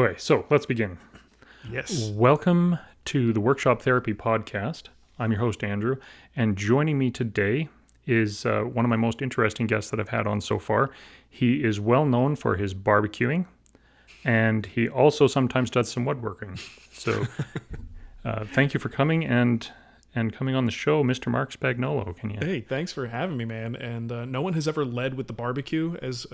Okay, so let's begin. Yes. Welcome to the Workshop Therapy Podcast. I'm your host, Andrew, and joining me today is one of my most interesting guests that I've had on so far. He is well known for his barbecuing, and he also sometimes does some woodworking. So thank you for coming and coming on the show, Mr. Marc Spagnolo. Can you? Hey, thanks for having me, man. And no one has ever led with the barbecue as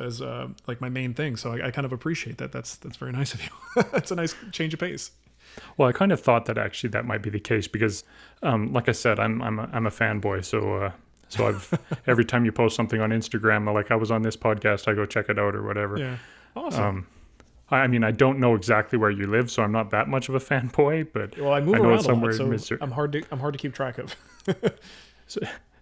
like my main thing, so I kind of appreciate that. That's very nice of you. It's a nice change of pace. Well, I kind of thought that actually that might be the case because, like I said, I'm a fanboy. So I've every time you post something on Instagram, like I was on this podcast, I go check it out or whatever. Yeah, awesome. I mean, I don't know exactly where you live, so I'm not that much of a fanboy, but Well, I move I know around it's a lot, somewhere so in Missouri. I'm hard to keep track of.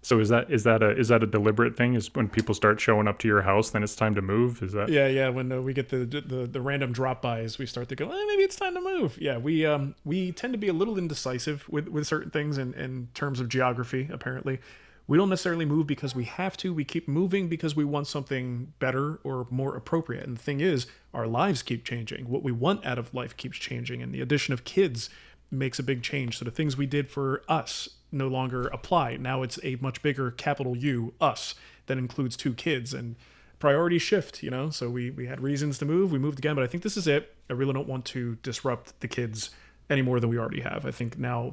So is that a deliberate thing? Is when people start showing up to your house, then it's time to move? Is that? Yeah. When we get the random drop bys, we start to go. Maybe it's time to move. Yeah, we tend to be a little indecisive with certain things in terms of geography. Apparently, we don't necessarily move because we have to. We keep moving because we want something better or more appropriate. And the thing is, our lives keep changing. What we want out of life keeps changing, and the addition of kids makes a big change. So the things we did for us no longer apply. Now it's a much bigger capital U, us, that includes two kids, and priorities shift, So we had reasons to move. We moved again, but I think this is it. I really don't want to disrupt the kids any more than we already have. I think now,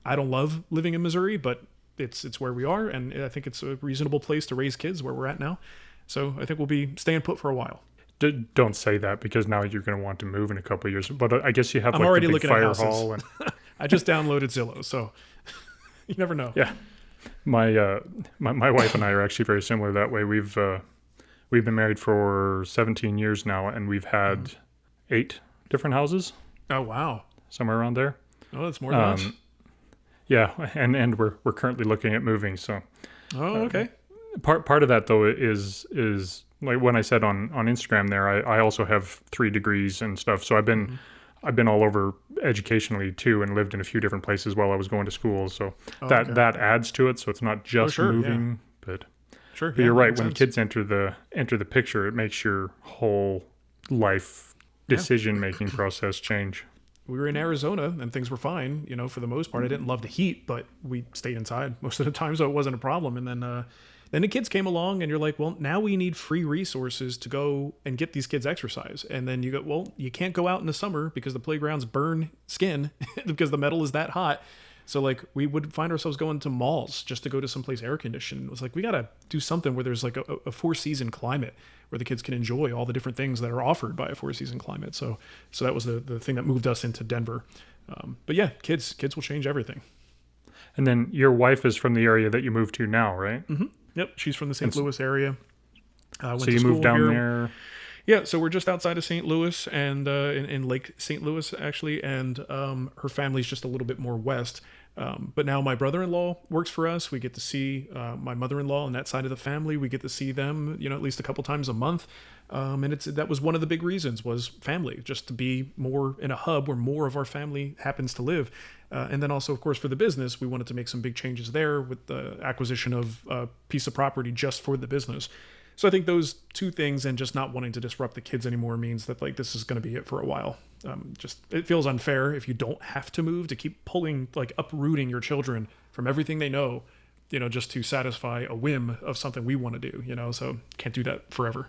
I don't love living in Missouri, but it's where we are, and I think it's a reasonable place to raise kids where we're at now. So I think we'll be staying put for a while. Don't say that because now you're going to want to move in a couple of years. But I guess you have I'm like already the big looking at fire houses. hall and I just downloaded Zillow, so you never know. yeah. My wife and I are actually very similar that way. We've been married for 17 years now, and we've had 8 different houses. Oh wow, somewhere around there. Oh, that's more than us. Yeah, and we're currently looking at moving. So, okay. Part of that though is like when I said on Instagram there, I also have 3 degrees and stuff. So I've been all over educationally too, and lived in a few different places while I was going to school. So that adds to it. So it's not just moving, but you're right. When kids enter the picture, it makes your whole life decision making process change. We were in Arizona and things were fine, for the most part. I didn't love the heat, but we stayed inside most of the time, so it wasn't a problem. And then the kids came along and you're like, well, now we need free resources to go and get these kids exercise. And then you go, well, you can't go out in the summer because the playgrounds burn skin because the metal is that hot. So like we would find ourselves going to malls just to go to someplace air conditioned. It was like, we got to do something where there's like a 4-season climate where the kids can enjoy all the different things that are offered by a 4-season climate. So that was the thing that moved us into Denver. But yeah, kids will change everything. And then your wife is from the area that you moved to now, right? Mm-hmm. Yep. She's from the St. Louis area. So you moved down there? Yeah, so we're just outside of St. Louis and in Lake St. Louis, actually, and her family's just a little bit more west. But now my brother-in-law works for us. We get to see my mother-in-law on that side of the family. We get to see them, at least a couple times a month. And that was one of the big reasons was family, just to be more in a hub where more of our family happens to live. And then also, of course, for the business, we wanted to make some big changes there with the acquisition of a piece of property just for the business. So I think those two things and just not wanting to disrupt the kids anymore means that like this is going to be it for a while. It feels unfair if you don't have to move to keep uprooting your children from everything they know, just to satisfy a whim of something we want to do, so can't do that forever.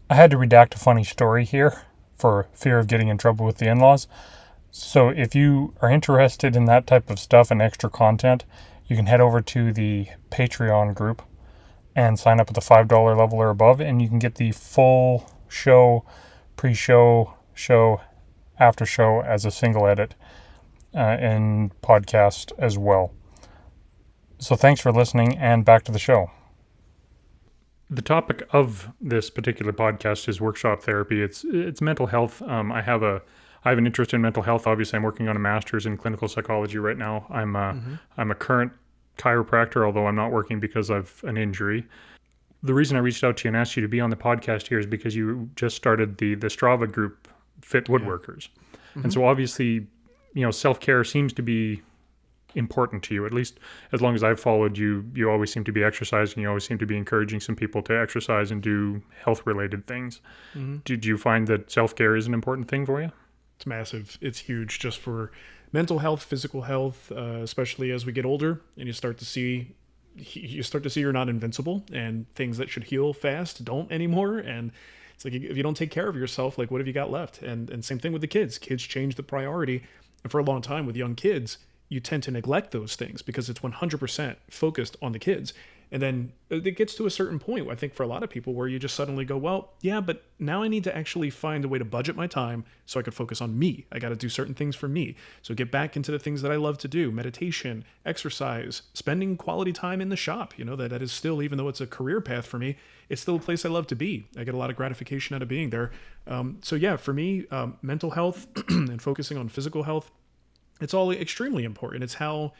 I had to redact a funny story here for fear of getting in trouble with the in-laws. So if you are interested in that type of stuff and extra content, you can head over to the Patreon group and sign up at the $5 level or above, and you can get the full show, pre-show, show, after show as a single edit and podcast as well. So thanks for listening, and back to the show. The topic of this particular podcast is workshop therapy. It's mental health. I have an interest in mental health. Obviously, I'm working on a master's in clinical psychology right now. I'm a current chiropractor, although I'm not working because of an injury. The reason I reached out to you and asked you to be on the podcast here is because you just started the Strava group, Fit Woodworkers. Yeah. Mm-hmm. And so obviously, self-care seems to be important to you. At least as long as I've followed you, you always seem to be exercising. You always seem to be encouraging some people to exercise and do health related things. Mm-hmm. Did you find that self-care is an important thing for you? It's massive. It's huge just for mental health, physical health, especially as we get older and you start to see you're not invincible, and things that should heal fast don't anymore. And it's like, if you don't take care of yourself, like, what have you got left? And same thing with the kids. Kids change the priority. And for a long time with young kids, you tend to neglect those things because it's 100% focused on the kids. And then it gets to a certain point, I think, for a lot of people, where you just suddenly go, well, yeah, but now I need to actually find a way to budget my time so I can focus on me. I got to do certain things for me. So get back into the things that I love to do: meditation, exercise, spending quality time in the shop. That is still, even though it's a career path for me, it's still a place I love to be. I get a lot of gratification out of being there. So yeah, for me, mental health and focusing on physical health, it's all extremely important. It's how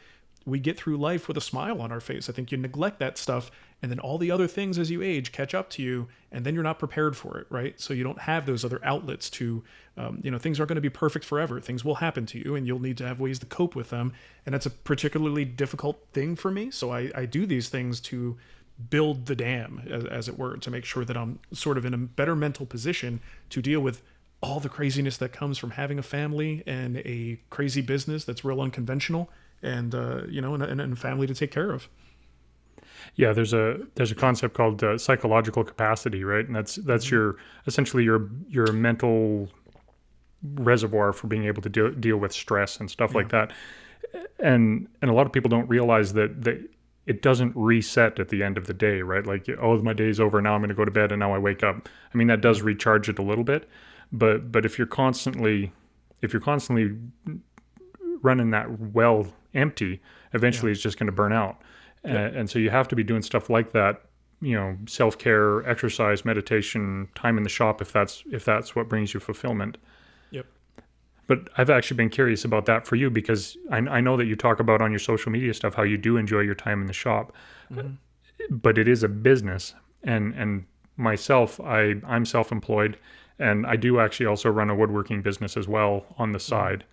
we get through life with a smile on our face. I think you neglect that stuff, and then all the other things as you age catch up to you, and then you're not prepared for it, right? So you don't have those other outlets to, things aren't going to be perfect forever. Things will happen to you, and you'll need to have ways to cope with them. And that's a particularly difficult thing for me. So I do these things to build the dam, as it were, to make sure that I'm sort of in a better mental position to deal with all the craziness that comes from having a family and a crazy business that's real unconventional, and and a family to take care of. Yeah, there's a concept called psychological capacity, right? And that's your essentially your mental reservoir for being able to deal with stress and stuff like that. And a lot of people don't realize that it doesn't reset at the end of the day, right? Like, oh, my day's over, now I'm going to go to bed, and now I wake up. I mean, that does recharge it a little bit, but if you're constantly running that well empty, eventually it's just going to burn out. And so you have to be doing stuff like that, self-care, exercise, meditation, time in the shop, if that's what brings you fulfillment. Yep. But I've actually been curious about that for you, because I know that you talk about on your social media stuff how you do enjoy your time in the shop, but it is a business. And myself, I'm self-employed, and I do actually also run a woodworking business as well on the side.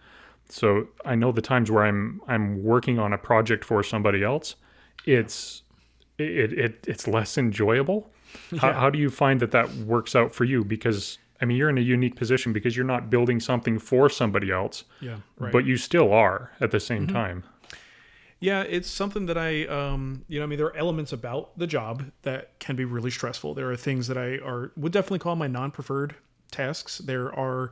So I know the times where I'm working on a project for somebody else, it's less enjoyable. How do you find that works out for you? Because I mean, you're in a unique position because you're not building something for somebody else, but you still are at the same time. Yeah, it's something that there are elements about the job that can be really stressful. There are things that I would definitely call my non-preferred tasks. There are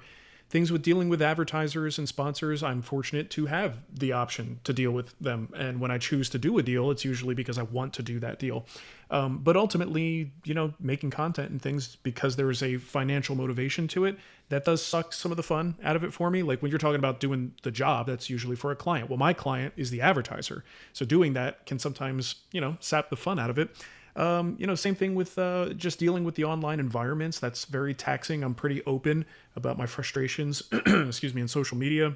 things with dealing with advertisers and sponsors. I'm fortunate to have the option to deal with them. And when I choose to do a deal, it's usually because I want to do that deal. But ultimately, making content and things, because there is a financial motivation to it, that does suck some of the fun out of it for me. Like when you're talking about doing the job, that's usually for a client. Well, my client is the advertiser. So doing that can sometimes, sap the fun out of it. Same thing with just dealing with the online environments. That's very taxing. I'm pretty open about my frustrations, in social media,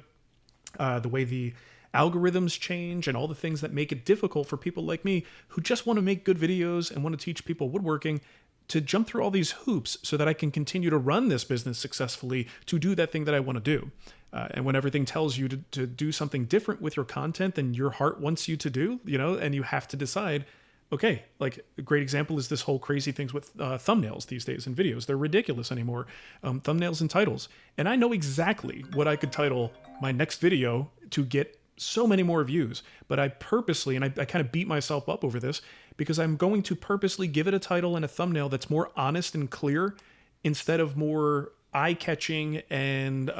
the way the algorithms change and all the things that make it difficult for people like me who just want to make good videos and want to teach people woodworking to jump through all these hoops so that I can continue to run this business successfully, to do that thing that I want to do. And when everything tells you to do something different with your content than your heart wants you to do, and you have to decide, okay, like a great example is this whole crazy things with thumbnails these days and videos. They're ridiculous anymore. Thumbnails and titles. And I know exactly what I could title my next video to get so many more views. But I purposely, and I kind of beat myself up over this, because I'm going to purposely give it a title and a thumbnail that's more honest and clear instead of more eye-catching and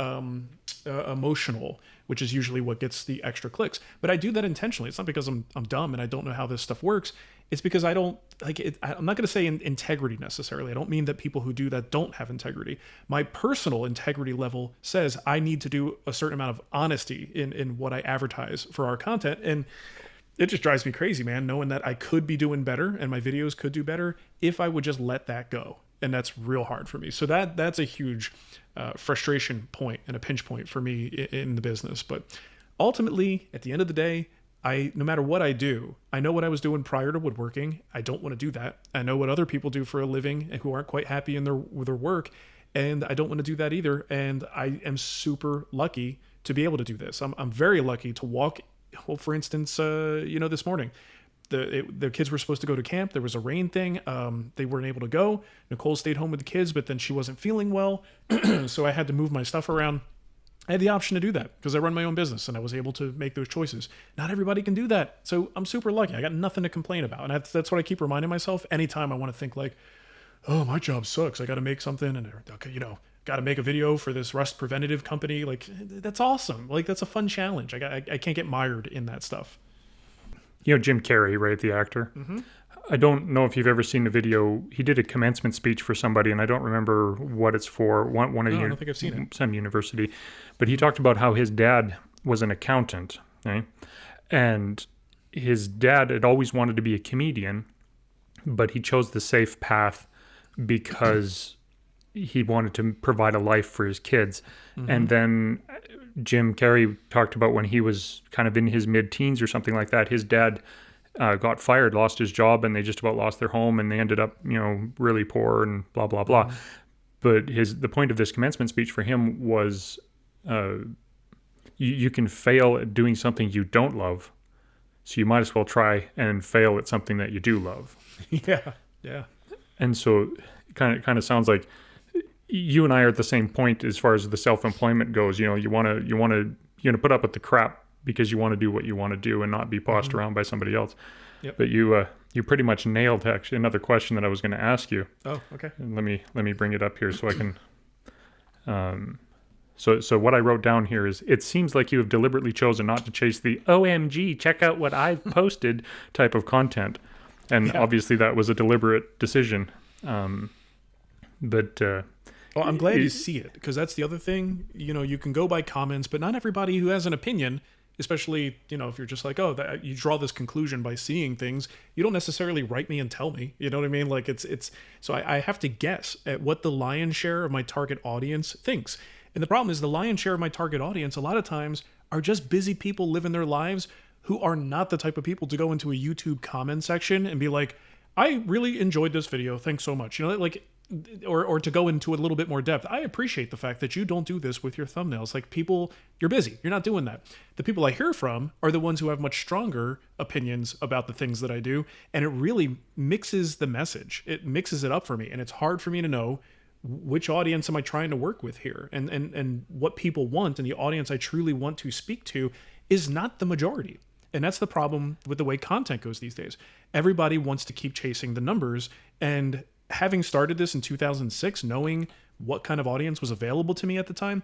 emotional, which is usually what gets the extra clicks. But I do that intentionally. It's not because I'm dumb and I don't know how this stuff works. It's because I don't like it. I'm not going to say integrity necessarily. I don't mean that people who do that don't have integrity. My personal integrity level says I need to do a certain amount of honesty in what I advertise for our content. And it just drives me crazy, man, knowing that I could be doing better and my videos could do better if I would just let that go. And that's real hard for me. So that's a huge frustration point and a pinch point for me in the business. But ultimately, at the end of the day, no matter what I do, I know what I was doing prior to woodworking. I don't want to do that. I know what other people do for a living and who aren't quite happy with their work, and I don't want to do that either. And I am super lucky to be able to do this. I'm very lucky to walk well, for instance, this morning, the kids were supposed to go to camp. There was a rain thing. They weren't able to go. Nicole stayed home with the kids, but then she wasn't feeling well. So I had to move my stuff around. I had the option to do that because I run my own business and I was able to make those choices. Not everybody can do that. So I'm super lucky. I got nothing to complain about. And that's what I keep reminding myself anytime I want to think like, oh, my job sucks. I got to make something and, got to make a video for this rust preventative company. Like, that's awesome. Like, that's a fun challenge. I can't get mired in that stuff. Jim Carrey, right? The actor. Mm-hmm. I don't know if you've ever seen the video. He did a commencement speech for somebody, and I don't remember what it's for. I don't think I've seen it. Some university, but he talked about how his dad was an accountant, right? And his dad had always wanted to be a comedian, but he chose the safe path because he wanted to provide a life for his kids. Mm-hmm. And then Jim Carrey talked about when he was kind of in his mid-teens or something like that, his dad got fired, lost his job, and they just about lost their home, and they ended up, really poor and blah, blah, blah. Mm-hmm. But the point of this commencement speech for him was you can fail at doing something you don't love, so you might as well try and fail at something that you do love. Yeah. And so it kind of sounds like you and I are at the same point as far as the self-employment goes. You want to put up with the crap because you want to do what you want to do and not be bossed around by somebody else. Yep. But you pretty much nailed actually another question that I was going to ask you. Oh, okay. And let me bring it up here so I can. So what I wrote down here is, it seems like you have deliberately chosen not to chase the OMG, check out what I've posted type of content. And obviously that was a deliberate decision. Well, I'm glad you see it, because that's the other thing. You can go by comments, but not everybody who has an opinion, especially, if you're just like, you draw this conclusion by seeing things, you don't necessarily write me and tell me, you know what I mean? Like so I have to guess at what the lion's share of my target audience thinks. And the problem is the lion's share of my target audience, a lot of times, are just busy people living their lives who are not the type of people to go into a YouTube comment section and be like, I really enjoyed this video. Thanks so much. Or to go into a little bit more depth. I appreciate the fact that you don't do this with your thumbnails. Like, people, you're busy. You're not doing that. The people I hear from are the ones who have much stronger opinions about the things that I do. And it really mixes the message. It mixes it up for me. And it's hard for me to know which audience am I trying to work with here, and what people want, and the audience I truly want to speak to is not the majority. And that's the problem with the way content goes these days. Everybody wants to keep chasing the numbers, and having started this in 2006, knowing what kind of audience was available to me at the time,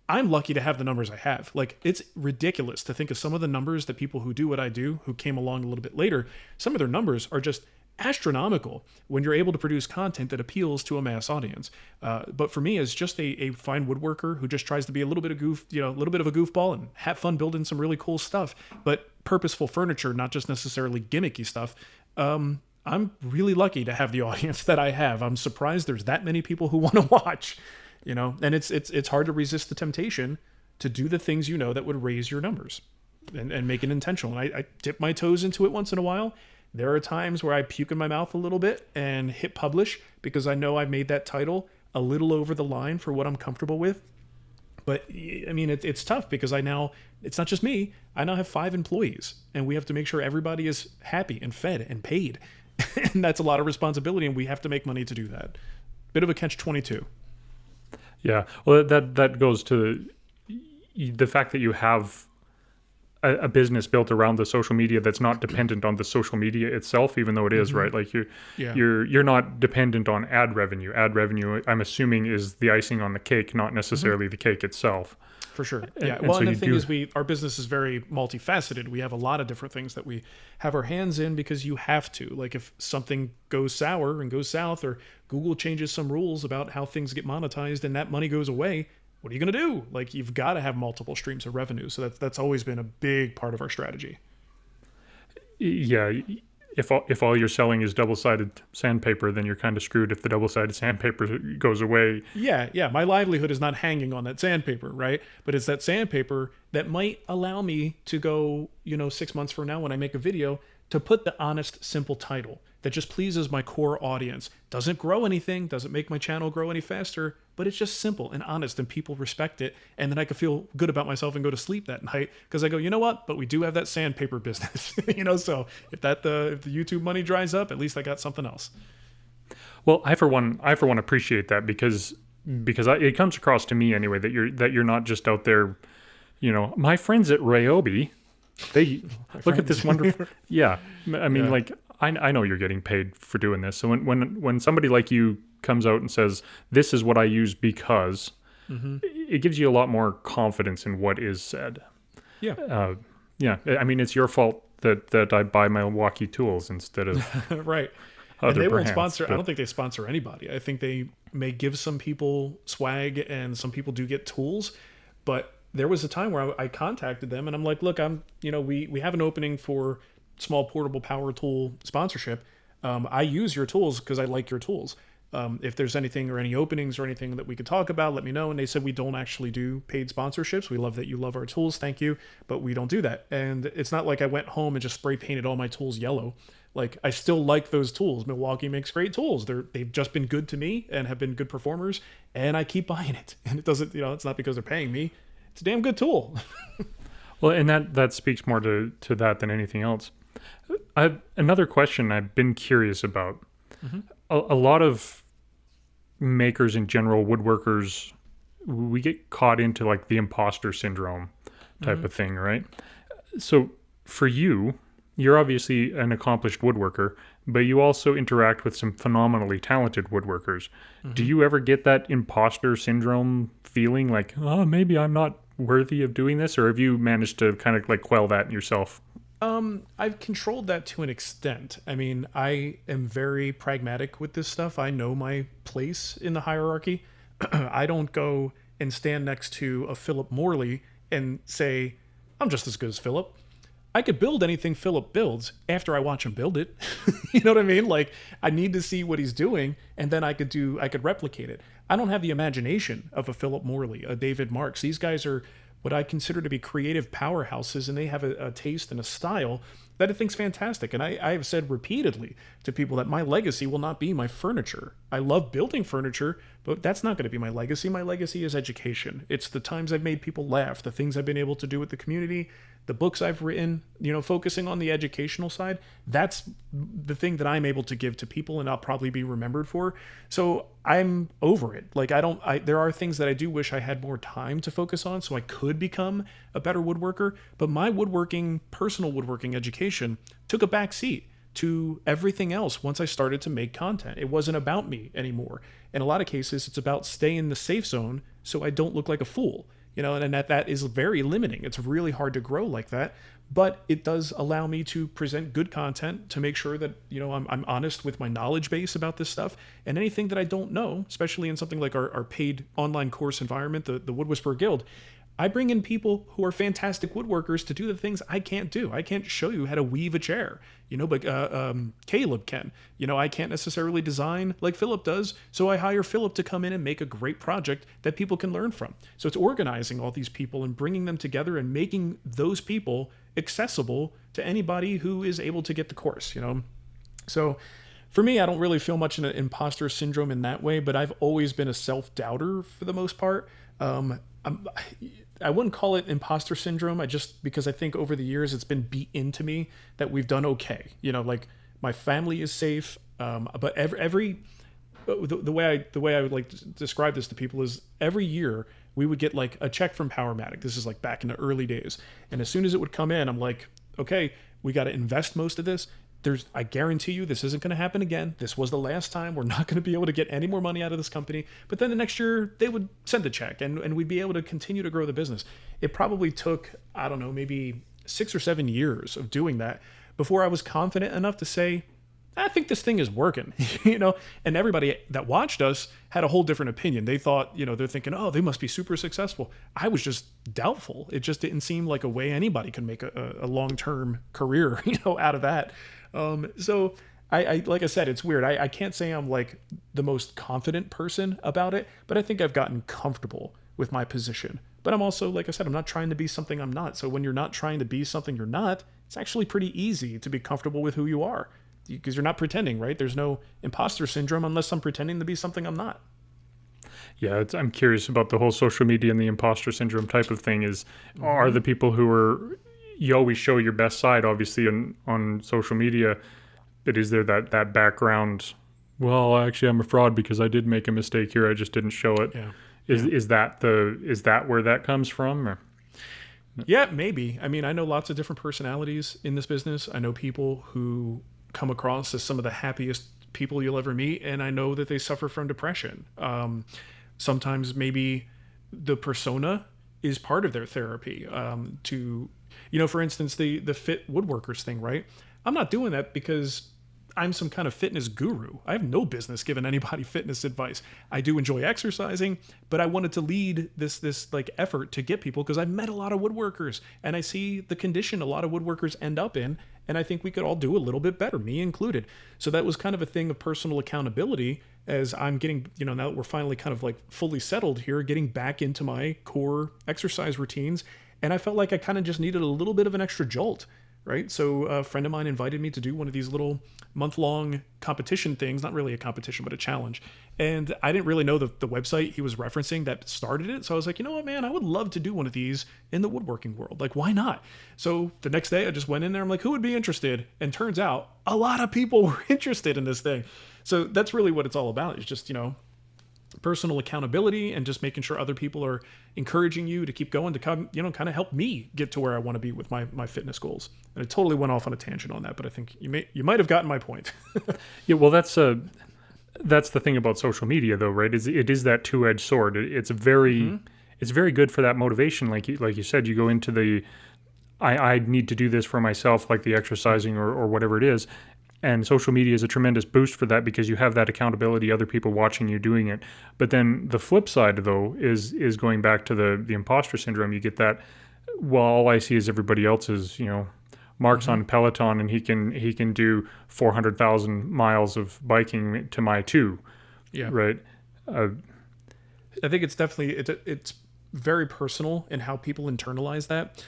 I'm lucky to have the numbers I have. Like, it's ridiculous to think of some of the numbers that people who do what I do, who came along a little bit later, some of their numbers are just astronomical when you're able to produce content that appeals to a mass audience. But for me, as just a fine woodworker who just tries to be a little bit of a goofball and have fun building some really cool stuff, but purposeful furniture, not just necessarily gimmicky stuff, I'm really lucky to have the audience that I have. I'm surprised there's that many people who want to watch, and it's hard to resist the temptation to do the things that would raise your numbers and make it intentional. And I dip my toes into it once in a while. There are times where I puke in my mouth a little bit and hit publish because I know I've made that title a little over the line for what I'm comfortable with. But I mean, it's tough because it's not just me. I now have 5 employees, and we have to make sure everybody is happy and fed and paid. And that's a lot of responsibility, and we have to make money to do that. Bit of a catch-22. Yeah. Well, that goes to the fact that you have a business built around the social media that's not dependent on the social media itself, even though it is, right? Like you're not dependent on ad revenue. Ad revenue, I'm assuming, is the icing on the cake, not necessarily the cake itself. For sure. Yeah. Well, and the thing is, our business is very multifaceted. We have a lot of different things that we have our hands in because you have to. Like, if something goes sour and goes south, or Google changes some rules about how things get monetized and that money goes away, what are you going to do? Like, you've got to have multiple streams of revenue. So that's always been a big part of our strategy. Yeah. If all you're selling is double-sided sandpaper, then you're kind of screwed if the double-sided sandpaper goes away. Yeah. My livelihood is not hanging on that sandpaper, right? But it's that sandpaper that might allow me to go, 6 months from now when I make a video, to put the honest, simple title. that just pleases my core audience. Doesn't grow anything, doesn't make my channel grow any faster, but it's just simple and honest and people respect it. And then I can feel good about myself and go to sleep that night because I go, you know what? But we do have that sandpaper business, so if the YouTube money dries up, at least I got something else. Well, I for one appreciate that because it comes across to me anyway that you're not just out there, my friends at Ryobi, they look at this wonderful, yeah. I mean, like I know you're getting paid for doing this. So when somebody like you comes out and says, this is what I use because, it gives you a lot more confidence in what is said. Yeah. Yeah. I mean, it's your fault that I buy Milwaukee tools instead of right. And they won't sponsor. I don't think they sponsor anybody. I think they may give some people swag and some people do get tools. But there was a time where I contacted them and I'm like, look, we have an opening for small portable power tool sponsorship. I use your tools because I like your tools. If there's anything or any openings or anything that we could talk about, let me know. And they said, we don't actually do paid sponsorships. We love that you love our tools. Thank you. But we don't do that. And it's not like I went home and just spray painted all my tools yellow. Like, I still like those tools. Milwaukee makes great tools. They've just been good to me and have been good performers. And I keep buying it. And it doesn't, it's not because they're paying me. It's a damn good tool. Well, and that speaks more to that than anything else. Another question I've been curious about. A lot of makers in general, woodworkers, we get caught into like the imposter syndrome type of thing, right? So for you, you're obviously an accomplished woodworker, but you also interact with some phenomenally talented woodworkers. Do you ever get that imposter syndrome feeling like, oh, maybe I'm not worthy of doing this? Or have you managed to kind of like quell that yourself? I've controlled that to an extent. I mean, I am very pragmatic with this stuff. I know my place in the hierarchy. I don't go and stand next to a Philip Morley and say, I'm just as good as Philip. I could build anything Philip builds after I watch him build it. You know what I mean? Like, I need to see what he's doing, and then I could replicate it. I don't have the imagination of a Philip Morley, a David Marks. These guys are what I consider to be creative powerhouses, and they have a taste and a style that I think's fantastic. And I have said repeatedly to people that my legacy will not be my furniture. I love building furniture, but that's not going to be my legacy. My legacy is education. It's the times I've made people laugh, the things I've been able to do with the community, the books I've written, focusing on the educational side. That's the thing that I'm able to give to people, and I'll probably be remembered for. So I'm over it. Like, there are things that I do wish I had more time to focus on so I could become a better woodworker, but my personal woodworking education took a back seat to everything else once I started to make content. It wasn't about me anymore. In a lot of cases, it's about staying in the safe zone so I don't look like a fool. And that is very limiting. It's really hard to grow like that, but it does allow me to present good content to make sure that, I'm honest with my knowledge base about this stuff, and anything that I don't know, especially in something like our paid online course environment, the Wood Whisperer Guild. I bring in people who are fantastic woodworkers to do the things I can't do. I can't show you how to weave a chair, but Caleb can. I can't necessarily design like Philip does, so I hire Philip to come in and make a great project that people can learn from. So it's organizing all these people and bringing them together and making those people accessible to anybody who is able to get the course, So for me, I don't really feel much in an imposter syndrome in that way, but I've always been a self-doubter for the most part. I wouldn't call it imposter syndrome. Because I think over the years it's been beat into me that we've done okay. Like, my family is safe. But the way I would like to describe this to people is every year we would get like a check from Powermatic. This is like back in the early days. And as soon as it would come in, I'm like, okay, we got to invest most of this. I guarantee you this isn't going to happen again. This was the last time. We're not going to be able to get any more money out of this company. But then the next year they would send a check and we'd be able to continue to grow the business. It probably took, I don't know, maybe 6 or 7 years of doing that before I was confident enough to say, I think this thing is working, and everybody that watched us had a whole different opinion. They thought, they're thinking, oh, they must be super successful. I was just doubtful. It just didn't seem like a way anybody could make a long-term career, out of that. So I like I said, it's weird. I can't say I'm like the most confident person about it, but I think I've gotten comfortable with my position. But I'm also, like I said, I'm not trying to be something I'm not. So when you're not trying to be something you're not, it's actually pretty easy to be comfortable with who you are. because you're not pretending, right? There's no imposter syndrome unless I'm pretending to be something I'm not. Yeah, I'm curious about the whole social media and the imposter syndrome type of thing. Are the people who are, you always show your best side, obviously, on social media, but is there that background? Well, actually, I'm a fraud because I did make a mistake here. I just didn't show it. Yeah. Is that where that comes from? Or? Yeah, maybe. I mean, I know lots of different personalities in this business. I know people who come across as some of the happiest people you'll ever meet, and I know that they suffer from depression. Sometimes maybe the persona is part of their therapy. For instance, the fit woodworkers thing, right? I'm not doing that because I'm some kind of fitness guru. I have no business giving anybody fitness advice. I do enjoy exercising, but I wanted to lead this like effort to get people, because I've met a lot of woodworkers and I see the condition a lot of woodworkers end up in, and I think we could all do a little bit better, me included. So that was kind of a thing of personal accountability, as I'm getting, now that we're finally kind of like fully settled here, getting back into my core exercise routines. And I felt like I kind of just needed a little bit of an extra jolt, right? So a friend of mine invited me to do one of these little month-long competition things, not really a competition, but a challenge. And I didn't really know the website he was referencing that started it. So I was like, you know what, man, I would love to do one of these in the woodworking world. Like, why not? So the next day I just went in there. I'm like, who would be interested? And turns out a lot of people were interested in this thing. So that's really what it's all about. It's just, personal accountability and just making sure other people are encouraging you to keep going, to come, kind of help me get to where I want to be with my fitness goals. And I totally went off on a tangent on that, but I think you might have gotten my point. Yeah, well, that's the thing about social media, though, right? It is that two-edged sword. It's very good for that motivation. Like you said, you go into I need to do this for myself, like the exercising or whatever it is. And social media is a tremendous boost for that, because you have that accountability, other people watching you doing it. But then the flip side, though, is going back to the imposter syndrome. You get that, well, all I see is everybody else's, Marc's on Peloton and he can do 400,000 miles of biking to my 2. Yeah. Right. I think it's definitely, it's very personal in how people internalize that.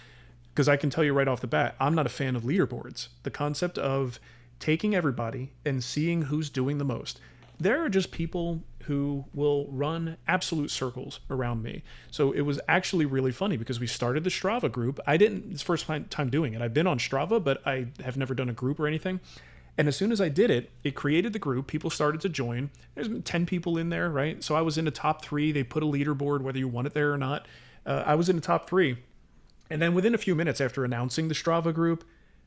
Because I can tell you right off the bat, I'm not a fan of leaderboards. The concept of taking everybody and seeing who's doing the most. There are just people who will run absolute circles around me. So it was actually really funny because we started the Strava group. It's the first time doing it. I've been on Strava, but I have never done a group or anything. And as soon as I did it, it created the group. People started to join. There's 10 people in there, right? So I was in the top 3. They put a leaderboard, whether you want it there or not. I was in the top 3. And then within a few minutes after announcing the Strava group,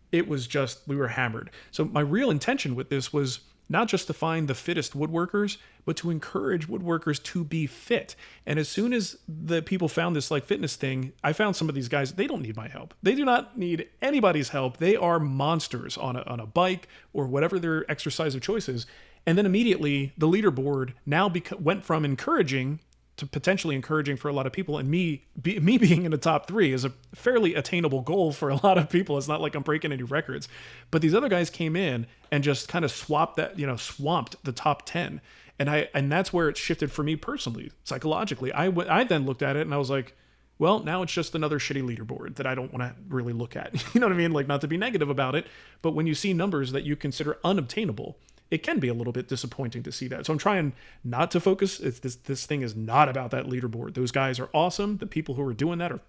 it was just, we were hammered. So my real intention with this was not just to find the fittest woodworkers, but to encourage woodworkers to be fit. And as soon as the people found this like fitness thing, I found some of these guys, they don't need my help. They do not need anybody's help. They are monsters on a bike or whatever their exercise of choice is. And then immediately the leaderboard now went from encouraging to potentially encouraging for a lot of people, and me being in the top 3 is a fairly attainable goal for a lot of people. It's not like I'm breaking any records, but these other guys came in and just kind of swamped the top 10, and that's where it shifted for me personally, psychologically. I then looked at it and I was like, well, now it's just another shitty leaderboard that I don't want to really look at. You know what I mean? Like, not to be negative about it, but when you see numbers that you consider unobtainable, it can be a little bit disappointing to see that. So I'm trying not to focus. This thing is not about that leaderboard. Those guys are awesome. The people who are doing that are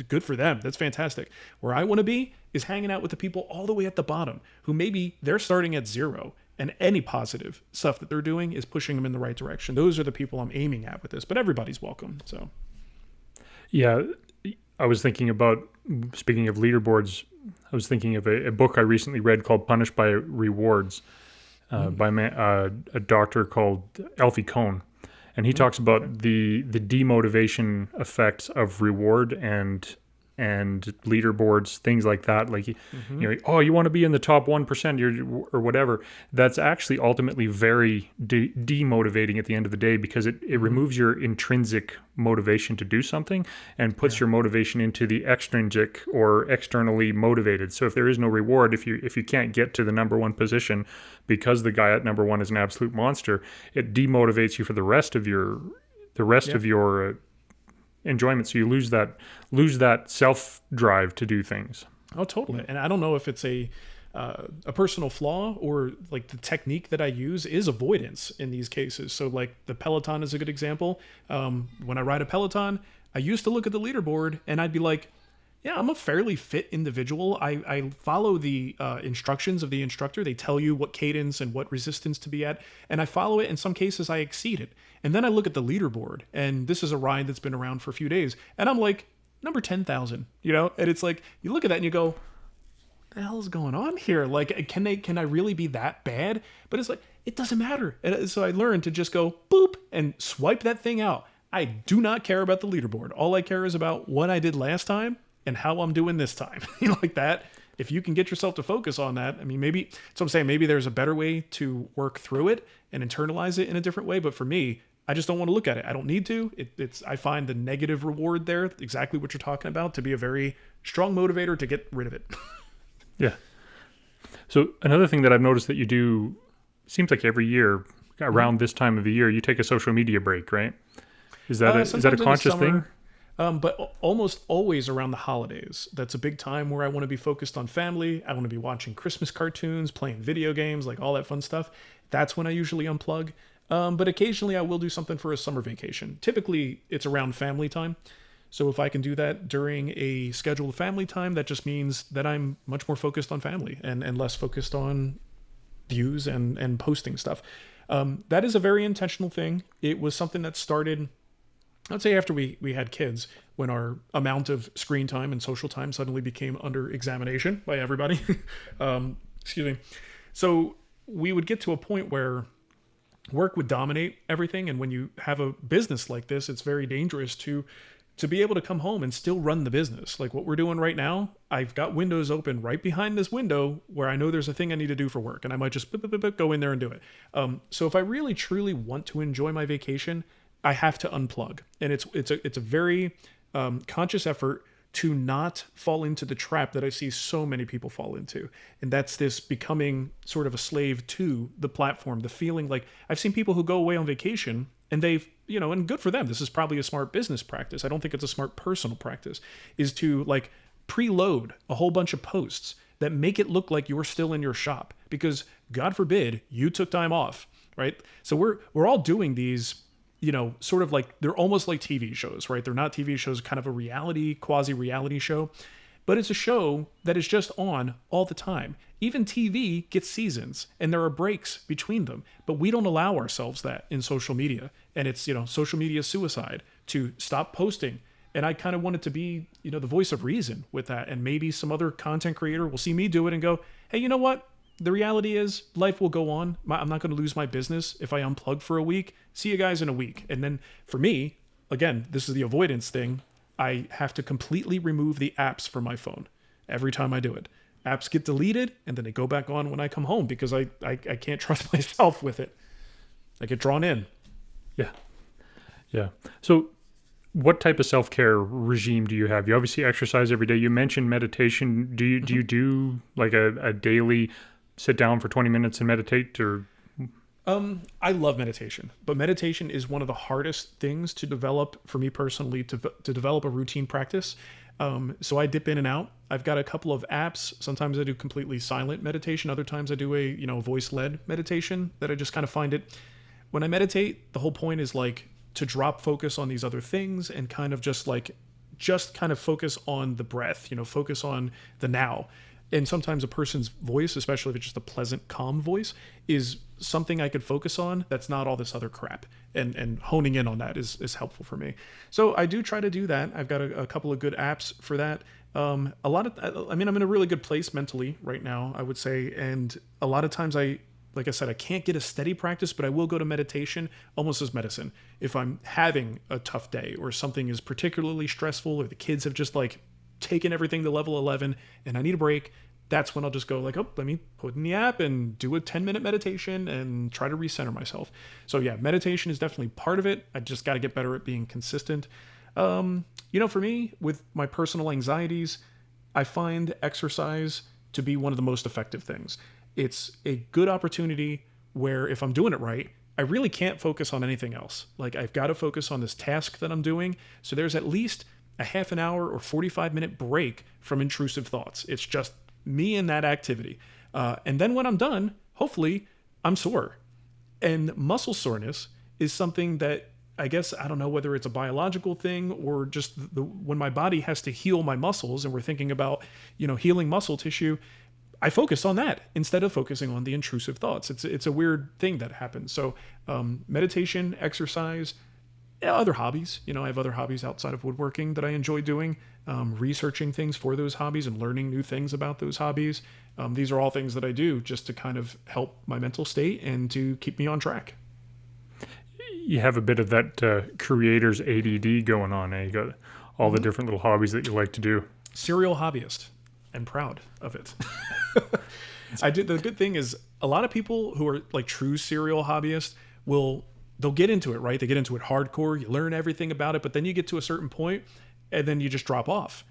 good for them. That's fantastic. Where I want to be is hanging out with the people all the way at the bottom who maybe they're starting at 0, and any positive stuff that they're doing is pushing them in the right direction. Those are the people I'm aiming at with this, but everybody's welcome. So, yeah, I was thinking about, speaking of leaderboards, I was thinking of a book I recently read called Punished by Rewards. By a doctor called Alfie Kohn, and he talks about the demotivation effects of reward and leaderboards, things like that. Like, you want to be in the top 1% or whatever. That's actually ultimately very demotivating at the end of the day, because it removes your intrinsic motivation to do something and puts your motivation into the extrinsic or externally motivated. So if there is no reward, if you can't get to the number 1 position because the guy at number 1 is an absolute monster, it demotivates you for the rest of your enjoyment. So you lose that self drive to do things. Oh, totally. And I don't know if it's a a personal flaw, or like the technique that I use is avoidance in these cases. So like the Peloton is a good example. When I ride a Peloton, I used to look at the leaderboard and I'd be like, yeah, I'm a fairly fit individual. I follow the instructions of the instructor. They tell you what cadence and what resistance to be at, and I follow it. In some cases, I exceed it. And then I look at the leaderboard, and this is a ride that's been around for a few days, and I'm like, number 10,000, you know? And it's like, you look at that and you go, what the hell's going on here? Like, can I really be that bad? But it's like, it doesn't matter. And so I learned to just go boop and swipe that thing out. I do not care about the leaderboard. All I care is about what I did last time and how I'm doing this time. Like that. If you can get yourself to focus on that, I mean, maybe, so I'm saying maybe there's a better way to work through it and internalize it in a different way. But for me, I just don't want to look at it. I don't need to. I find the negative reward there, exactly what you're talking about, to be a very strong motivator to get rid of it. Yeah. So another thing that I've noticed that you do, seems like every year around this time of the year, you take a social media break, right? Is that a conscious thing? But almost always around the holidays. That's a big time where I want to be focused on family. I want to be watching Christmas cartoons, playing video games, like all that fun stuff. That's when I usually unplug. But occasionally I will do something for a summer vacation. Typically it's around family time. So if I can do that during a scheduled family time, that just means that I'm much more focused on family and less focused on views and posting stuff. That is a very intentional thing. It was something that started, I'd say, after we had kids, when our amount of screen time and social time suddenly became under examination by everybody. Excuse me. So we would get to a point where work would dominate everything. And when you have a business like this, it's very dangerous to be able to come home and still run the business. Like what we're doing right now, I've got windows open right behind this window where I know there's a thing I need to do for work, and I might just go in there and do it. So if I really truly want to enjoy my vacation, I have to unplug. And it's a very conscious effort to not fall into the trap that I see so many people fall into. And that's this becoming sort of a slave to the platform, the feeling like I've seen people who go away on vacation and they've, and good for them. This is probably a smart business practice. I don't think it's a smart personal practice, is to like preload a whole bunch of posts that make it look like you're still in your shop, because God forbid you took time off, right? So we're all doing these, sort of like, they're almost like TV shows, right? They're not TV shows, kind of a reality, quasi-reality show, but it's a show that is just on all the time. Even TV gets seasons and there are breaks between them, but we don't allow ourselves that in social media. And it's, social media suicide, to stop posting. And I kind of wanted to be, the voice of reason with that. And maybe some other content creator will see me do it and go, hey, you know what? The reality is life will go on. I'm not going to lose my business if I unplug for a week. See you guys in a week. And then for me, again, this is the avoidance thing. I have to completely remove the apps from my phone every time I do it. Apps get deleted and then they go back on when I come home, because I can't trust myself with it. I get drawn in. Yeah. Yeah. So what type of self-care regime do you have? You obviously exercise every day. You mentioned meditation. Do you do like a daily sit down for 20 minutes and meditate, or? I love meditation, but meditation is one of the hardest things to develop for me personally, to develop a routine practice. So I dip in and out. I've got a couple of apps. Sometimes I do completely silent meditation. Other times I do a, voice-led meditation that I just kind of find it. When I meditate, the whole point is like to drop focus on these other things and kind of just kind of focus on the breath, focus on the now. And sometimes a person's voice, especially if it's just a pleasant, calm voice, is something I could focus on that's not all this other crap. And honing in on that is helpful for me. So I do try to do that. I've got a couple of good apps for that. I'm in a really good place mentally right now, I would say. And a lot of times like I said, I can't get a steady practice, but I will go to meditation almost as medicine. If I'm having a tough day or something is particularly stressful, or the kids have just taken everything to level 11 and I need a break, that's when I'll just go let me put in the app and do a 10-minute meditation and try to recenter myself. So yeah, meditation is definitely part of it. I just got to get better at being consistent. For me, with my personal anxieties, I find exercise to be one of the most effective things. It's a good opportunity where if I'm doing it right, I really can't focus on anything else. Like I've got to focus on this task that I'm doing. So there's at least a half an hour or 45-minute break from intrusive thoughts. It's just me and that activity. And then when I'm done, hopefully I'm sore. And muscle soreness is something that I guess, I don't know whether it's a biological thing or just when my body has to heal my muscles and we're thinking about, healing muscle tissue, I focus on that instead of focusing on the intrusive thoughts. It's a weird thing that happens. So meditation, exercise, other hobbies. I have other hobbies outside of woodworking that I enjoy doing, researching things for those hobbies and learning new things about those hobbies. These are all things that I do just to kind of help my mental state and to keep me on track. You have a bit of that creator's ADD going on. You got all the different little hobbies that you like to do. Serial hobbyist, and proud of it. I do. The good thing is a lot of people who are like true serial hobbyists they'll get into it, right? They get into it hardcore. You learn everything about it, but then you get to a certain point and then you just drop off.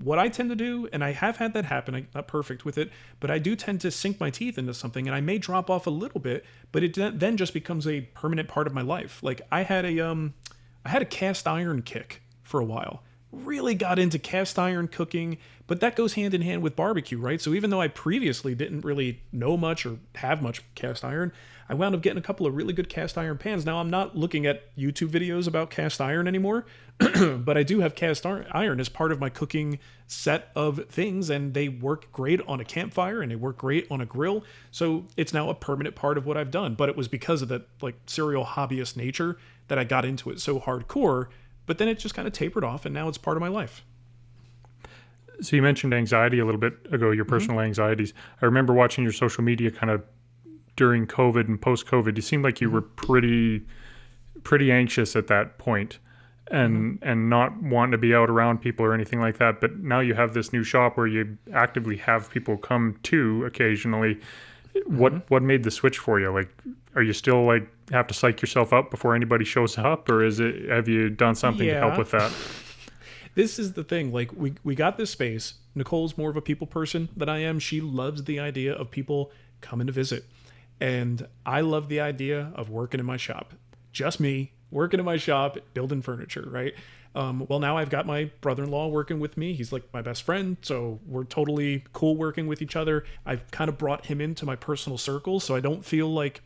What I tend to do, and I have had that happen, I'm not perfect with it, but I do tend to sink my teeth into something and I may drop off a little bit, but it then just becomes a permanent part of my life. Like I had a cast iron kick for a while. Really got into cast iron cooking, but that goes hand in hand with barbecue, right? So even though I previously didn't really know much or have much cast iron, I wound up getting a couple of really good cast iron pans. Now I'm not looking at YouTube videos about cast iron anymore, but I do have cast iron as part of my cooking set of things, and they work great on a campfire and they work great on a grill. So it's now a permanent part of what I've done, but it was because of that like serial hobbyist nature that I got into it so hardcore. But then it just kind of tapered off, and now it's part of my life. So you mentioned anxiety a little bit ago, your personal anxieties. I remember watching your social media kind of during COVID and post-COVID. You seemed like you were pretty anxious at that point and not wanting to be out around people or anything like that. But now you have this new shop where you actively have people come to occasionally. What made the switch for you? Like, are you still like have to psych yourself up before anybody shows up, or have you done something to help with that? This is the thing. Like we got this space. Nicole's more of a people person than I am. She loves the idea of people coming to visit. And I love the idea of working in my shop. Just me working in my shop, building furniture, right? Well, now I've got my brother-in-law working with me. He's like my best friend, so we're totally cool working with each other. I've kind of brought him into my personal circle, so I don't feel like...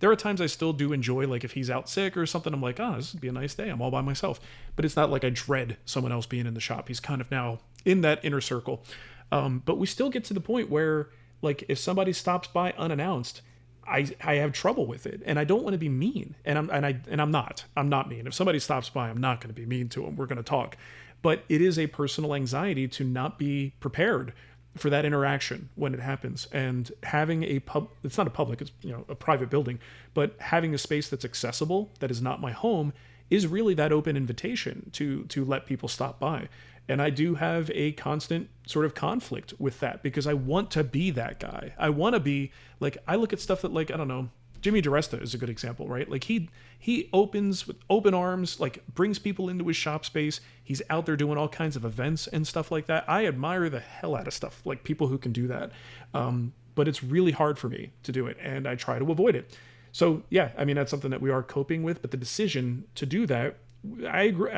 There are times I still do enjoy, like if he's out sick or something, I'm like, this would be a nice day. I'm all by myself. But it's not like I dread someone else being in the shop. He's kind of now in that inner circle. But we still get to the point where, like, if somebody stops by unannounced, I have trouble with it, and I don't want to be mean, and I'm not mean. If somebody stops by, I'm not going to be mean to them. We're going to talk, but it is a personal anxiety to not be prepared for that interaction when it happens. And having it's not a public, it's a private building, but having a space that's accessible, that is not my home, is really that open invitation to let people stop by. And I do have a constant sort of conflict with that because I want to be that guy. I want to be like, I look at stuff that, like, I don't know, Jimmy DiResta is a good example, right? Like he opens with open arms, like brings people into his shop space. He's out there doing all kinds of events and stuff like that. I admire the hell out of stuff, like people who can do that. But it's really hard for me to do it, and I try to avoid it. So yeah, I mean, that's something that we are coping with, but the decision to do that, I agree.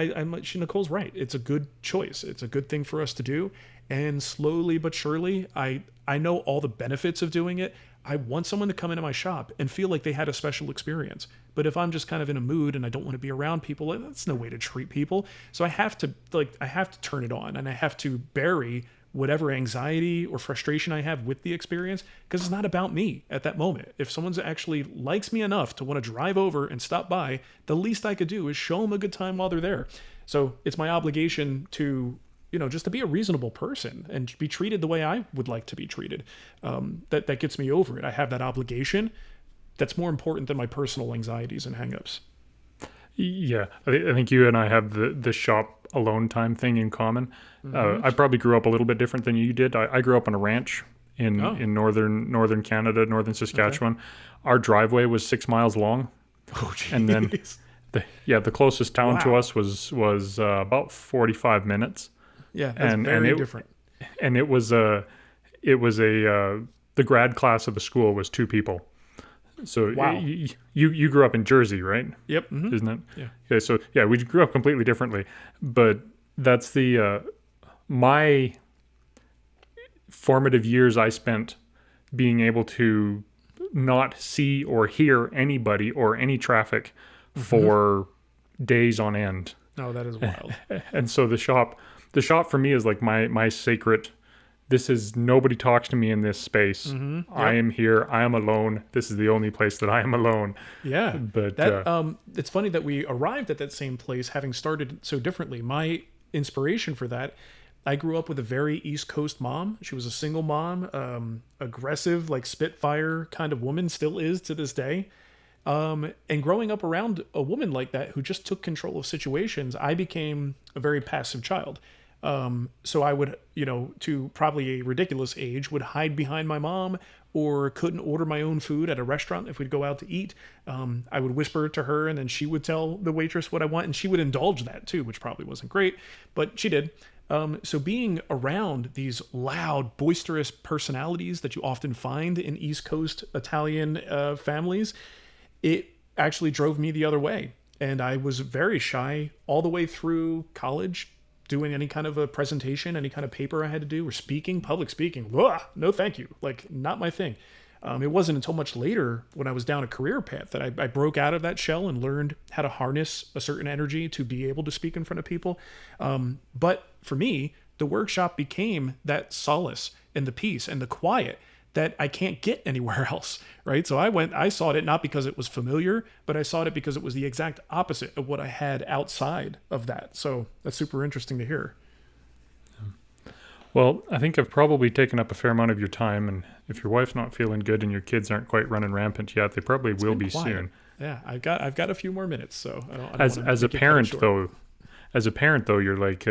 Nicole's right. It's a good choice. It's a good thing for us to do. And slowly but surely, I know all the benefits of doing it. I want someone to come into my shop and feel like they had a special experience. But if I'm just kind of in a mood and I don't want to be around people, that's no way to treat people. So I have to turn it on, and I have to bury whatever anxiety or frustration I have with the experience, because it's not about me at that moment. If someone's actually likes me enough to want to drive over and stop by, the least I could do is show them a good time while they're there. So it's my obligation to, just to be a reasonable person and be treated the way I would like to be treated. That gets me over it. I have that obligation that's more important than my personal anxieties and hangups. Yeah, I think you and I have the shop alone time thing in common. I probably grew up a little bit different than you did. I grew up on a ranch in northern Canada, northern Saskatchewan. Okay. Our driveway was 6 miles long. Oh, geez. And then the closest town to us was about 45 minutes. Yeah, that's very different. And it was the grad class of the school was 2 people. So wow. You grew up in Jersey, right? Yep. Mm-hmm. Isn't it? Yeah. Okay, so yeah, we grew up completely differently, but that's my formative years I spent being able to not see or hear anybody or any traffic for days on end. No, that is wild. And so the shop for me is like my sacred. This is, nobody talks to me in this space. Yep. I am here. I am alone. This is the only place that I am alone. Yeah. But it's funny that we arrived at that same place having started so differently. My inspiration for that, I grew up with a very East Coast mom. She was a single mom, aggressive, like Spitfire kind of woman, still is to this day. And growing up around a woman like that who just took control of situations, I became a very passive child. So I would, to probably a ridiculous age, would hide behind my mom or couldn't order my own food at a restaurant if we'd go out to eat. I would whisper to her and then she would tell the waitress what I want, and she would indulge that too, which probably wasn't great, but she did. So being around these loud, boisterous personalities that you often find in East Coast Italian families, it actually drove me the other way. And I was very shy all the way through college, doing any kind of a presentation, any kind of paper I had to do, or public speaking. Ugh, no, thank you. Like, not my thing. It wasn't until much later when I was down a career path that I broke out of that shell and learned how to harness a certain energy to be able to speak in front of people. But for me, the workshop became that solace and the peace and the quiet that I can't get anywhere else, right? So I sought it not because it was familiar, but I sought it because it was the exact opposite of what I had outside of that. So that's super interesting to hear. Well, I think I've probably taken up a fair amount of your time, and if your wife's not feeling good and your kids aren't quite running rampant yet, they probably will be quiet. soon. Yeah, I've got a few more minutes, so I don't As a parent though, you're like,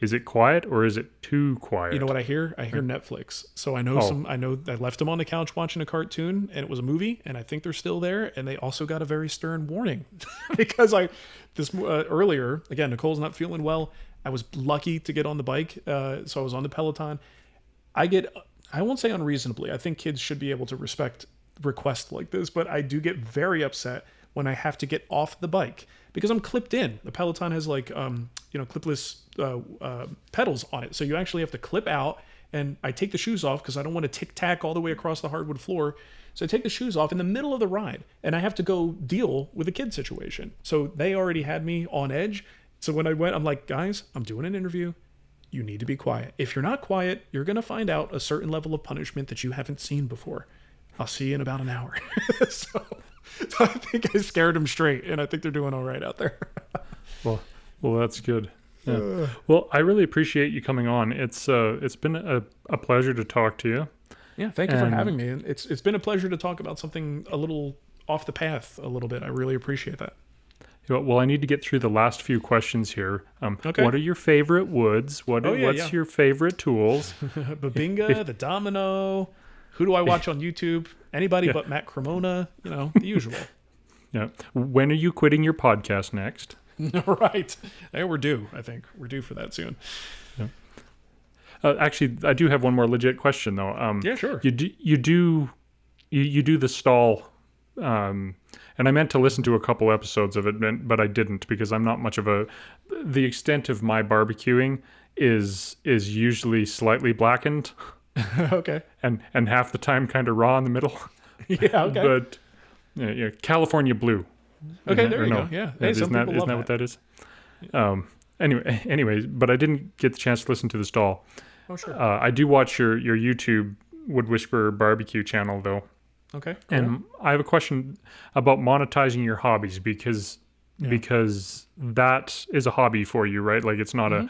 is it quiet or is it too quiet? You know what I hear? I hear Netflix. So I know I left them on the couch watching a cartoon, and it was a movie, and I think they're still there, and they also got a very stern warning because earlier, again, Nicole's not feeling well. I was lucky to get on the bike, so I was on the Peloton. I won't say unreasonably. I think kids should be able to respect requests like this, but I do get very upset when I have to get off the bike because I'm clipped in. The Peloton has clipless pedals on it, so you actually have to clip out. And I take the shoes off because I don't want to tic tac all the way across the hardwood floor. So I take the shoes off in the middle of the ride, and I have to go deal with a kid situation. So they already had me on edge. So when I went, I'm like, guys, I'm doing an interview. You need to be quiet. If you're not quiet, you're going to find out a certain level of punishment that you haven't seen before. I'll see you in about an hour. So I think I scared them straight, and I think they're doing all right out there. Well, that's good. Yeah. Well, I really appreciate you coming on. It's been a pleasure to talk to you. Yeah, thank you for having me. And it's been a pleasure to talk about something a little off the path a little bit. I really appreciate that. Well, I need to get through the last few questions here. Okay. What are your favorite woods? What's your favorite tools? Babinga, the domino. Who do I watch on YouTube? Anybody but Matt Cremona. The usual. Yeah. When are you quitting your podcast next? Right. Hey, we're due. I think we're due for that soon. Yeah. Actually, I do have one more legit question though. Yeah, sure. You do the stall. And I meant to listen to a couple episodes of it, but I didn't because I'm not much of the extent of my barbecuing is usually slightly blackened. Okay. And half the time kind of raw in the middle. Yeah, okay. But California blue. Okay, there you go. Yeah. Hey, isn't that what that is? Anyways, but I didn't get the chance to listen to the stall. Oh, sure. I do watch your YouTube Wood Whisperer barbecue channel though. Okay, cool. And I have a question about monetizing your hobbies because that is a hobby for you, right? Like it's not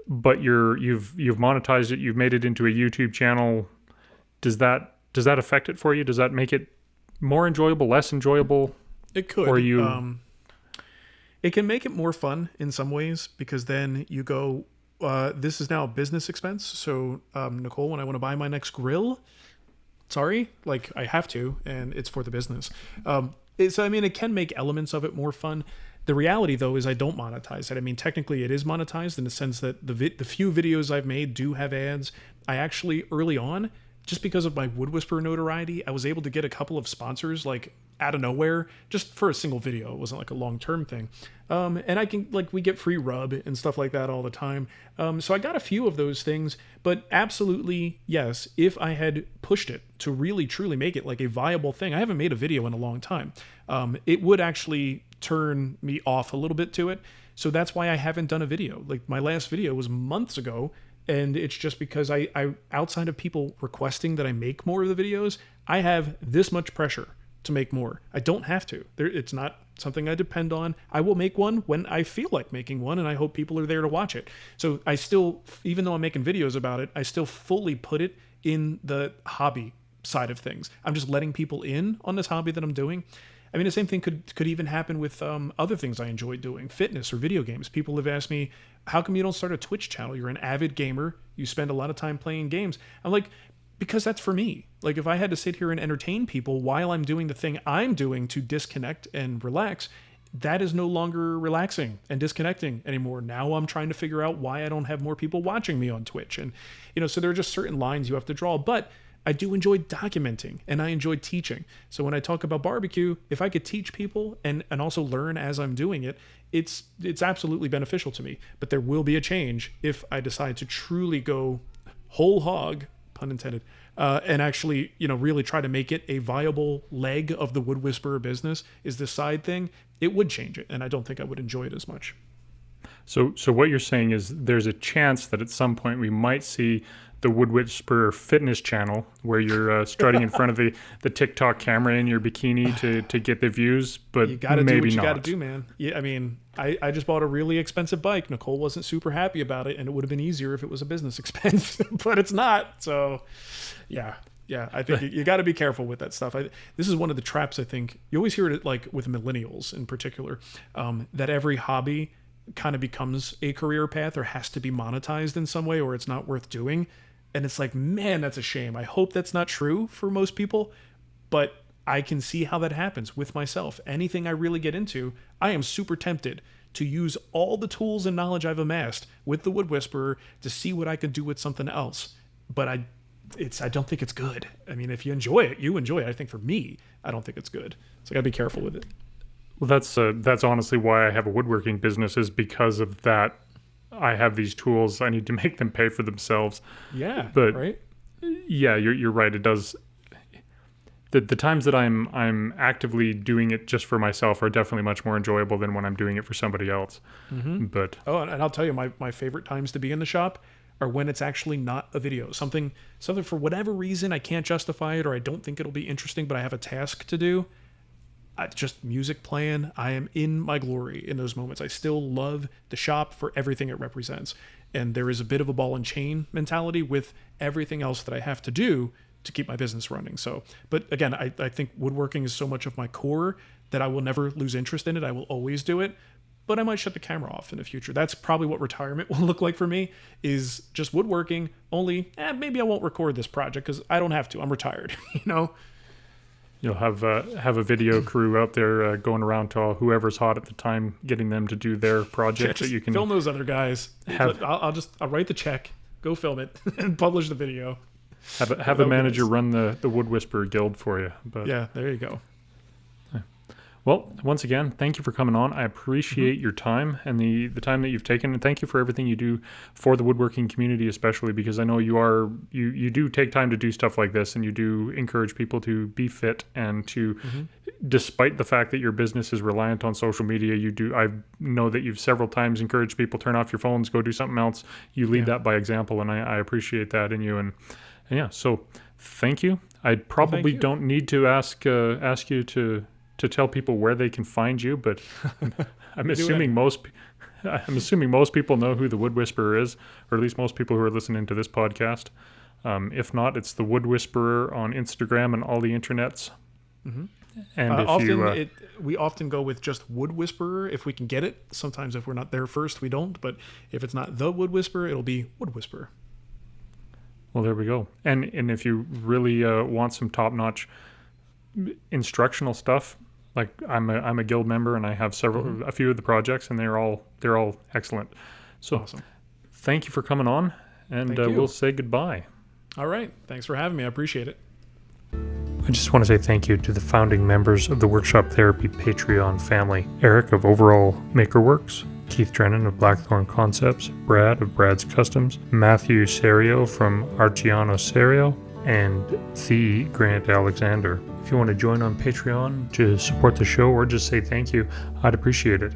but you've monetized it, you've made it into a YouTube channel. Does that affect it for you? Does that make it more enjoyable, less enjoyable? It could. Or you it can make it more fun in some ways because then you go, this is now a business expense. So Nicole, when I want to buy my next grill, sorry, like I have to, and it's for the business. It can make elements of it more fun. The reality, though, is I don't monetize it. I mean, technically it is monetized in the sense that the few videos I've made do have ads. I actually, early on, just because of my Wood Whisperer notoriety, I was able to get a couple of sponsors. Like, out of nowhere, just for a single video. It wasn't like a long-term thing. And I can, like, we get free rub and stuff like that all the time. So I got a few of those things, but absolutely, yes, if I had pushed it to really truly make it like a viable thing, I haven't made a video in a long time. It would actually turn me off a little bit to it. So that's why I haven't done a video. Like, my last video was months ago, and it's just because I outside of people requesting that I make more of the videos, I have this much pressure to make more. I don't have to. It's not something I depend on. I will make one when I feel like making one, and I hope people are there to watch it. So I still, even though I'm making videos about it, I still fully put it in the hobby side of things. I'm just letting people in on this hobby that I'm doing. I mean, the same thing could even happen with other things I enjoy doing, fitness or video games. People have asked me, how come you don't start a Twitch channel? You're an avid gamer. You spend a lot of time playing games. I'm like, because that's for me. Like, if I had to sit here and entertain people while I'm doing the thing I'm doing to disconnect and relax, that is no longer relaxing and disconnecting anymore. Now I'm trying to figure out why I don't have more people watching me on Twitch. And, so there are just certain lines you have to draw. But I do enjoy documenting, and I enjoy teaching. So when I talk about barbecue, if I could teach people and also learn as I'm doing it, it's absolutely beneficial to me. But there will be a change if I decide to truly go whole hog, pun intended, and actually, really try to make it a viable leg of the Wood Whisperer business. Is this side thing? It would change it, and I don't think I would enjoy it as much. So what you're saying is there's a chance that at some point we might see the Wood Whisperer fitness channel where you're strutting in front of the TikTok camera in your bikini to get the views, but you gotta maybe do what you not. gotta do, man. Yeah, I mean, I just bought a really expensive bike. Nicole wasn't super happy about it, and it would have been easier if it was a business expense, but it's not. So, yeah, I think you got to be careful with that stuff. This is one of the traps. I think you always hear it, like with millennials in particular, that every hobby kind of becomes a career path or has to be monetized in some way, or it's not worth doing. And it's like, man, that's a shame. I hope that's not true for most people, but I can see how that happens with myself. Anything I really get into, I am super tempted to use all the tools and knowledge I've amassed with the Wood Whisperer to see what I could do with something else. But I don't think it's good. I mean, if you enjoy it, you enjoy it. I think for me, I don't think it's good. So I gotta be careful with it. Well, that's honestly why I have a woodworking business, is because of that. I have these tools. I need to make them pay for themselves. Yeah, but right. Yeah, you're right. It does. The times that I'm actively doing it just for myself are definitely much more enjoyable than when I'm doing it for somebody else. Mm-hmm. But and I'll tell you, my favorite times to be in the shop are when it's actually not a video. Something for whatever reason I can't justify it, or I don't think it'll be interesting, but I have a task to do. Just music playing. I am in my glory in those moments. I still love the shop for everything it represents. And there is a bit of a ball and chain mentality with everything else that I have to do to keep my business running. So, but again, I think woodworking is so much of my core that I will never lose interest in it. I will always do it, but I might shut the camera off in the future. That's probably what retirement will look like for me, is just woodworking, only maybe I won't record this project because I don't have to. I'm retired, You'll have a video crew out there going around to whoever's hot at the time, getting them to do their project that you can film those other guys. I'll write the check, go film it, and publish the video. Have a manager run the Wood Whisperer Guild for you. But yeah, there you go. Well, once again, thank you for coming on. I appreciate your time and the time that you've taken, and thank you for everything you do for the woodworking community, especially because I know you do take time to do stuff like this, and you do encourage people to be fit and to, despite the fact that your business is reliant on social media, I know that you've several times encouraged people, turn off your phones, go do something else. You lead that by example, and I appreciate that in you. And yeah, so thank you. I probably don't need to ask you to tell people where they can find you, but I'm assuming most people know who the Wood Whisperer is, or at least most people who are listening to this podcast. If not, it's the Wood Whisperer on Instagram and all the internets. Mm-hmm. And we often go with just Wood Whisperer if we can get it. Sometimes if we're not there first, we don't. But if it's not the Wood Whisperer, it'll be Wood Whisperer. Well, there we go. And if you really want some top-notch instructional stuff, like I'm a guild member and I have a few of the projects, and they're all excellent. So awesome. Thank you for coming on, and we'll say goodbye. All right. Thanks for having me. I appreciate it. I just want to say thank you to the founding members of the Workshop Therapy Patreon family: Eric of Overall Makerworks, Keith Drennan of Blackthorn Concepts, Brad of Brad's Customs, Matthew Serio from Arciano Serio, and The Grant Alexander. If you want to join on Patreon to support the show or just say thank you, I'd appreciate it.